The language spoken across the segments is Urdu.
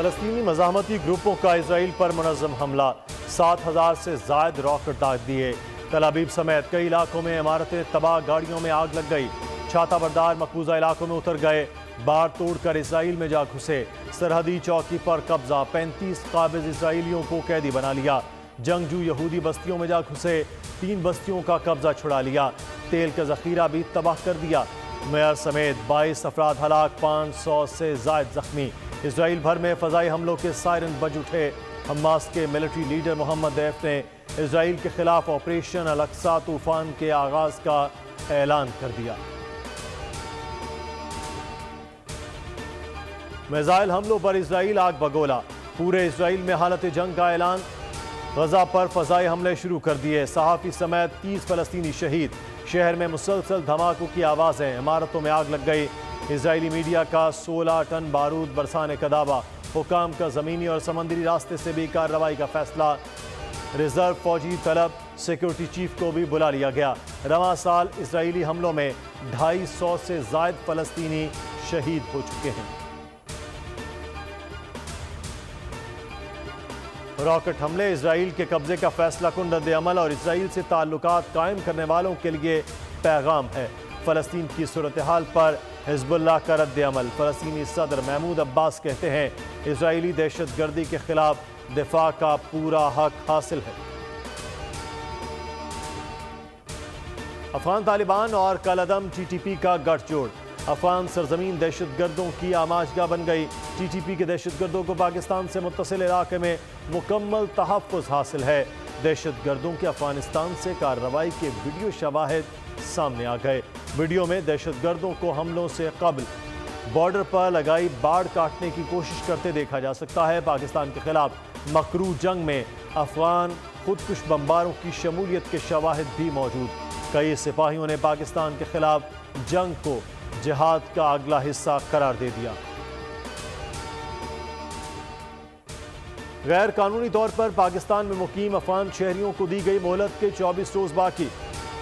فلسطینی مزاحمتی گروپوں کا اسرائیل پر منظم حملہ، 7,000 سے زائد راکٹ داغ دیے۔ تل ابیب سمیت کئی علاقوں میں عمارتیں تباہ، گاڑیوں میں آگ لگ گئی۔ چھاتہ بردار مقبوضہ علاقوں میں اتر گئے، باڑ توڑ کر اسرائیل میں جا گھسے۔ سرحدی چوکی پر قبضہ، 35 قابض اسرائیلیوں کو قیدی بنا لیا۔ جنگجو یہودی بستیوں میں جا گھسے، 3 بستیوں کا قبضہ چھڑا لیا۔ تیل کا ذخیرہ بھی تباہ کر دیا۔ میئر سمیت 22 افراد ہلاک، 500 سے زائد زخمی۔ اسرائیل بھر میں فضائی حملوں کے سائرن بج اٹھے۔ حماس کے ملٹری لیڈر محمد دیف نے اسرائیل کے خلاف آپریشن الاقصی طوفان کے آغاز کا اعلان کر دیا۔ میزائل حملوں پر اسرائیل آگ بگولا، پورے اسرائیل میں حالت جنگ کا اعلان۔ غزہ پر فضائی حملے شروع کر دیے، صحافی سمیت 30 فلسطینی شہید۔ شہر میں مسلسل دھماکوں کی آوازیں، عمارتوں میں آگ لگ گئی۔ اسرائیلی میڈیا کا 16 ٹن بارود برسانے کا دعویٰ، حکام کا زمینی اور سمندری راستے سے بھی کارروائی کا فیصلہ۔ ریزرو فوجی طلب، سیکورٹی چیف کو بھی بلا لیا گیا۔ رواں سال اسرائیلی حملوں میں 250 سے زائد فلسطینی شہید ہو چکے ہیں۔ راکٹ حملے اسرائیل کے قبضے کا فیصلہ کن رد عمل اور اسرائیل سے تعلقات قائم کرنے والوں کے لیے پیغام ہے۔ فلسطین کی صورتحال پر حزب اللہ کا رد عمل، فلسطینی صدر محمود عباس کہتے ہیں اسرائیلی دہشت گردی کے خلاف دفاع کا پورا حق حاصل ہے۔ افغان طالبان اور کالعدم ٹی ٹی پی کا گٹھ جوڑ، افغان سرزمین دہشت گردوں کی آماجگاہ بن گئی۔ ٹی ٹی پی کے دہشت گردوں کو پاکستان سے متصل علاقے میں مکمل تحفظ حاصل ہے۔ دہشت گردوں کے افغانستان سے کارروائی کے ویڈیو شواہد سامنے آ گئے۔ ویڈیو میں دہشت گردوں کو حملوں سے قبل بارڈر پر لگائی باڑ کاٹنے کی کوشش کرتے دیکھا جا سکتا ہے۔ پاکستان کے خلاف مکروہ جنگ میں افغان خودکش بمباروں کی شمولیت کے شواہد بھی موجود۔ کئی سپاہیوں نے پاکستان کے خلاف جنگ کو جہاد کا اگلا حصہ قرار دے دیا۔ غیر قانونی طور پر پاکستان میں مقیم افغان شہریوں کو دی گئی مہلت کے 24 روز باقی۔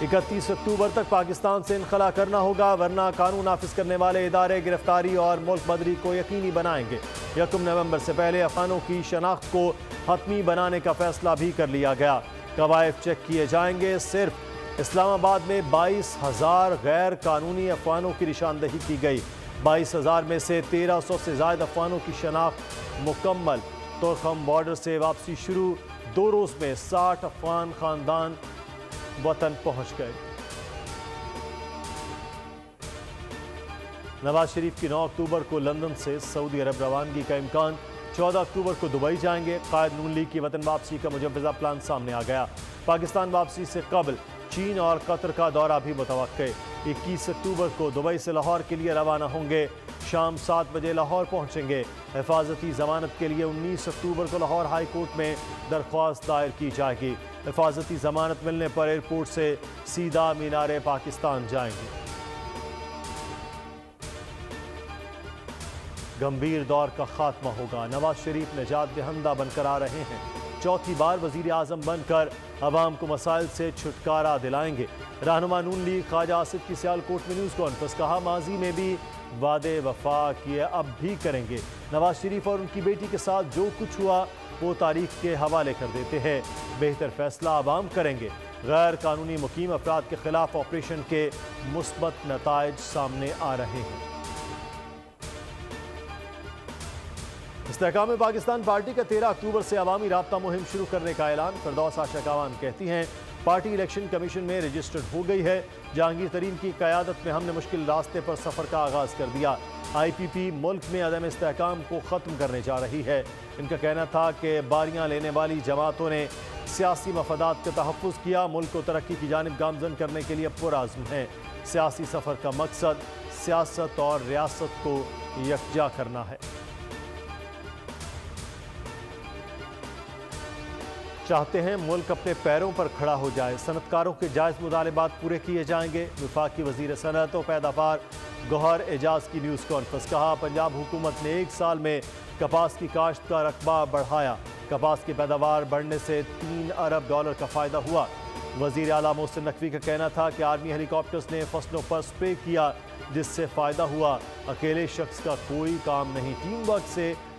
31 اکتوبر تک پاکستان سے انخلا کرنا ہوگا، ورنہ قانون نافذ کرنے والے ادارے گرفتاری اور ملک بدری کو یقینی بنائیں گے۔ 1 نومبر سے پہلے افغانوں کی شناخت کو حتمی بنانے کا فیصلہ بھی کر لیا گیا۔ قوائف چیک کیے جائیں گے۔ صرف اسلام آباد میں 22,000 غیر قانونی افغانوں کی نشاندہی کی گئی۔ 22,000 میں سے 1,300 سے زائد افغانوں کی شناخت مکمل۔ تورخم بارڈر سے واپسی شروع، 2 روز میں 60 افغان خاندان وطن پہنچ گئے۔ نواز شریف کی 9 اکتوبر کو لندن سے سعودی عرب روانگی کا امکان، 14 اکتوبر کو دبئی جائیں گے۔ قائد نون لیگ کی وطن واپسی کا مجوزہ پلان سامنے آ گیا۔ پاکستان واپسی سے قبل چین اور قطر کا دورہ بھی متوقع۔ 21 اکتوبر کو دبئی سے لاہور کے لیے روانہ ہوں گے، شام 7 بجے لاہور پہنچیں گے۔ حفاظتی ضمانت کے لیے 19 اکتوبر کو لاہور ہائی کورٹ میں درخواست دائر کی جائے گی۔ حفاظتی ضمانت ملنے پر ایئرپورٹ سے سیدھا مینار پاکستان جائیں گے۔ گمبھیر دور کا خاتمہ ہوگا، نواز شریف نجات دہندہ بن کر آ رہے ہیں۔ 4تھی بار وزیر اعظم بن کر عوام کو مسائل سے چھٹکارا دلائیں گے۔ رہنما نون لیگ خواجہ آصف کی سیالکوٹ میں نیوز کانفرنس، کہا ماضی میں بھی وعدے وفا کیے، اب بھی کریں گے۔ نواز شریف اور ان کی بیٹی کے ساتھ جو کچھ ہوا وہ تاریخ کے حوالے کر دیتے ہیں، بہتر فیصلہ عوام کریں گے۔ غیر قانونی مقیم افراد کے خلاف آپریشن کے مثبت نتائج سامنے آ رہے ہیں۔ استحکام پاکستان پارٹی کا 13 اکتوبر سے عوامی رابطہ مہم شروع کرنے کا اعلان۔ فردوس آشا کاوان کہتی ہیں پارٹی الیکشن کمیشن میں رجسٹرڈ ہو گئی ہے۔ جہانگیر ترین کی قیادت میں ہم نے مشکل راستے پر سفر کا آغاز کر دیا۔ آئی پی پی ملک میں عدم استحکام کو ختم کرنے جا رہی ہے۔ ان کا کہنا تھا کہ باریاں لینے والی جماعتوں نے سیاسی مفادات کا تحفظ کیا، ملک کو ترقی کی جانب گامزن کرنے کے لیے پرعزم ہیں۔ سیاسی سفر کا مقصد سیاست اور ریاست کو یکجا کرنا ہے۔ چاہتے ہیں ملک اپنے پیروں پر کھڑا ہو جائے، صنعتکاروں کے جائز مطالبات پورے کیے جائیں گے۔ وفاقی وزیر صنعت و پیداوار گوہر اعجاز کی نیوز کانفرنس، کہا پنجاب حکومت نے 1 سال میں کپاس کی کاشت کا رقبہ بڑھایا، کپاس کی پیداوار بڑھنے سے $3 ارب کا فائدہ ہوا۔ وزیر اعلیٰ محسن نقوی کا کہنا تھا کہ آرمی ہیلی کاپٹرز نے فصلوں پر سپرے کیا جس سے فائدہ ہوا، اکیلے شخص کا کوئی کام نہیں، ٹیم ورک سے